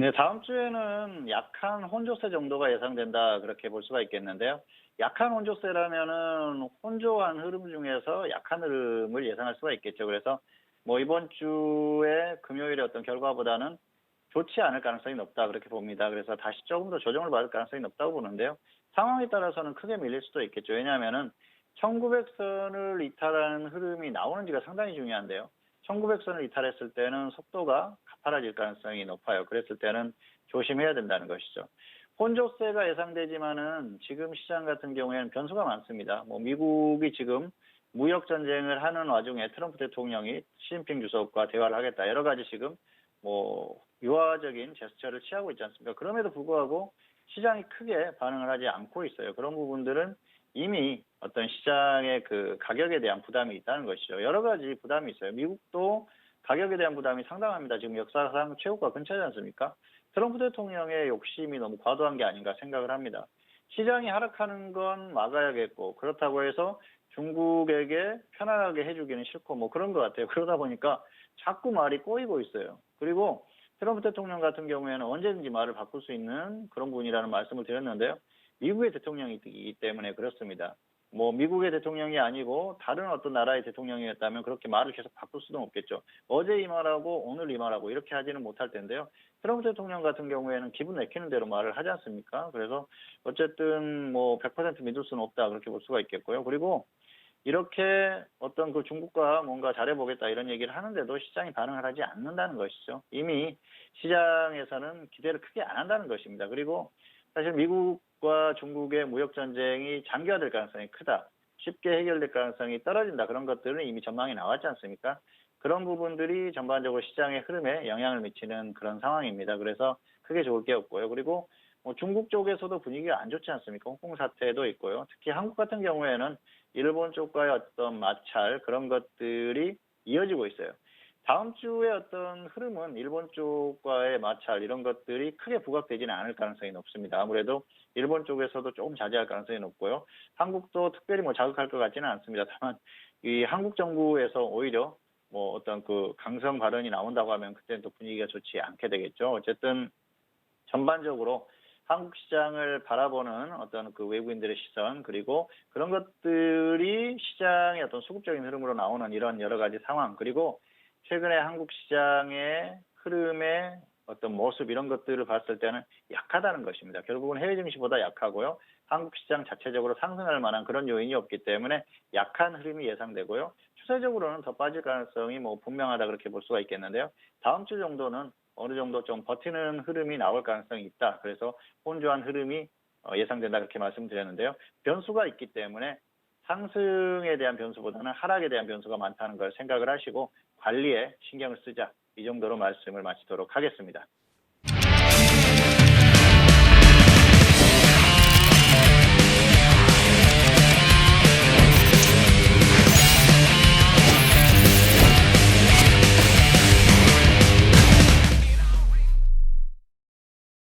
네, 다음 주에는 약한 혼조세 정도가 예상된다 그렇게 볼 수가 있겠는데요. 약한 혼조세라면은 혼조한 흐름 중에서 약한 흐름을 예상할 수가 있겠죠. 그래서 뭐 이번 주에 금요일의 어떤 결과보다는 좋지 않을 가능성이 높다 그렇게 봅니다. 그래서 다시 조금 더 조정을 받을 가능성이 높다고 보는데요. 상황에 따라서는 크게 밀릴 수도 있겠죠. 왜냐하면은 1900선을 이탈하는 흐름이 나오는지가 상당히 중요한데요. 1900선을 이탈했을 때는 속도가 가파라질 가능성이 높아요. 그랬을 때는 조심해야 된다는 것이죠. 혼조세가 예상되지만은 지금 시장 같은 경우에는 변수가 많습니다. 뭐 미국이 지금 무역 전쟁을 하는 와중에 트럼프 대통령이 시진핑 주석과 대화를 하겠다. 여러 가지 지금 뭐 유화적인 제스처를 취하고 있지 않습니까? 그럼에도 불구하고 시장이 크게 반응을 하지 않고 있어요. 그런 부분들은 이미 어떤 시장의 그 가격에 대한 부담이 있다는 것이죠. 여러 가지 부담이 있어요. 미국도 가격에 대한 부담이 상당합니다. 지금 역사상 최고가 근처지 않습니까? 트럼프 대통령의 욕심이 너무 과도한 게 아닌가 생각을 합니다. 시장이 하락하는 건 막아야겠고 그렇다고 해서 중국에게 편안하게 해주기는 싫고 뭐 그런 것 같아요. 그러다 보니까 자꾸 말이 꼬이고 있어요. 그리고 트럼프 대통령 같은 경우에는 언제든지 말을 바꿀 수 있는 그런 분이라는 말씀을 드렸는데요. 미국의 대통령이기 때문에 그렇습니다. 뭐 미국의 대통령이 아니고 다른 어떤 나라의 대통령이었다면 그렇게 말을 계속 바꿀 수도 없겠죠. 어제 이 말하고 오늘 이 말하고 이렇게 하지는 못할 텐데요. 트럼프 대통령 같은 경우에는 기분 내키는 대로 말을 하지 않습니까? 그래서 어쨌든 뭐 100% 믿을 수는 없다 그렇게 볼 수가 있겠고요. 그리고 이렇게 어떤 그 중국과 뭔가 잘해보겠다 이런 얘기를 하는데도 시장이 반응을 하지 않는다는 것이죠. 이미 시장에서는 기대를 크게 안 한다는 것입니다. 그리고 사실 미국과 중국의 무역 전쟁이 장기화될 가능성이 크다. 쉽게 해결될 가능성이 떨어진다. 그런 것들은 이미 전망이 나왔지 않습니까? 그런 부분들이 전반적으로 시장의 흐름에 영향을 미치는 그런 상황입니다. 그래서 크게 좋을 게 없고요. 그리고 뭐 중국 쪽에서도 분위기가 안 좋지 않습니까? 홍콩 사태도 있고요. 특히 한국 같은 경우에는 일본 쪽과의 어떤 마찰 그런 것들이 이어지고 있어요. 다음 주에 어떤 흐름은 일본 쪽과의 마찰 이런 것들이 크게 부각되지는 않을 가능성이 높습니다. 아무래도 일본 쪽에서도 조금 자제할 가능성이 높고요. 한국도 특별히 뭐 자극할 것 같지는 않습니다. 다만 이 한국 정부에서 오히려 뭐 어떤 그 강성 발언이 나온다고 하면 그때는 또 분위기가 좋지 않게 되겠죠. 어쨌든 전반적으로 한국 시장을 바라보는 어떤 그 외국인들의 시선 그리고 그런 것들이 시장의 어떤 수급적인 흐름으로 나오는 이런 여러 가지 상황 그리고 최근에 한국 시장의 흐름의 어떤 모습 이런 것들을 봤을 때는 약하다는 것입니다. 결국은 해외 증시보다 약하고요. 한국 시장 자체적으로 상승할 만한 그런 요인이 없기 때문에 약한 흐름이 예상되고요. 추세적으로는 더 빠질 가능성이 뭐 분명하다 그렇게 볼 수가 있겠는데요. 다음 주 정도는 어느 정도 좀 버티는 흐름이 나올 가능성이 있다. 그래서 혼조한 흐름이 예상된다 그렇게 말씀드렸는데요. 변수가 있기 때문에 상승에 대한 변수보다는 하락에 대한 변수가 많다는 걸 생각을 하시고 관리에 신경을 쓰자. 이 정도로 말씀을 마치도록 하겠습니다.